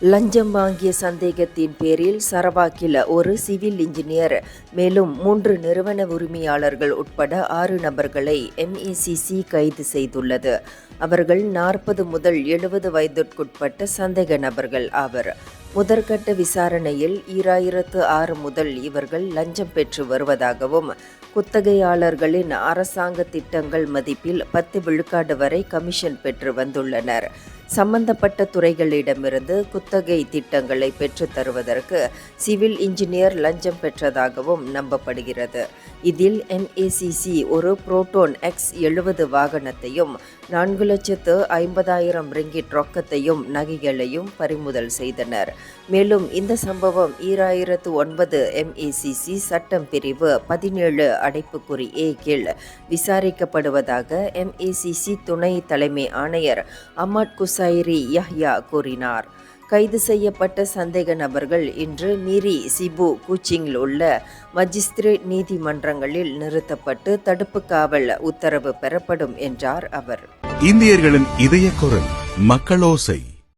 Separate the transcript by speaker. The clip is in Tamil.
Speaker 1: லஞ்சம் வாங்கிய சந்தேகத்தின் பேரில் சரவாக்கில் ஒரு சிவில் இன்ஜினியர் மேலும் 3 நிறுவன உரிமையாளர்கள் உட்பட 6 நபர்களை MECC கைது செய்துள்ளது. அவர்கள் 40 முதல் 70 வயதிற்குட்பட்ட சந்தேக நபர்கள் ஆவர். முதற்கட்ட விசாரணையில் 2006 முதல் இவர்கள் லஞ்சம் பெற்று வருவதாகவும், குத்தகையாளர்களின் அரசாங்க திட்டங்கள் மதிப்பில் 10 விழுக்காடு வரை கமிஷன் பெற்று வந்துள்ளனர். சம்பந்தப்பட்ட துறைகளிடமிருந்து குத்தகை திட்டங்களை பெற்றுத் தருவதற்கு சிவில் இன்ஜினியர் லஞ்சம் பெற்றதாகவும் நம்பப்படுகிறது. இதில் MECC ஒரு புரோட்டோன் X70 வாகனத்தையும் 4,50,000 ரிங்கிட் ரொக்கத்தையும் நகைகளையும் பறிமுதல் செய்தனர். மேலும் இந்த சம்பவம் 2009 MECC சட்டம் பிரிவு 17 அடைப்புக்குறி A கீழ் விசாரிக்கப்படுவதாக MECC துணை தலைமை ஆணையர் அஹ்மத் குசைரி யஹ்யா கூறினார். கைது செய்யப்பட்ட சந்தேக நபர்கள் இன்று மீரி சிபு கூச்சிங்கில் உள்ள மஜிஸ்திரேட் நீதிமன்றங்களில் நிறுத்தப்பட்டு தடுப்பு காவல் உத்தரவு பெறப்படும் என்றார் அவர்.
Speaker 2: இந்தியர்களின் இதய குரல் மக்களோசை.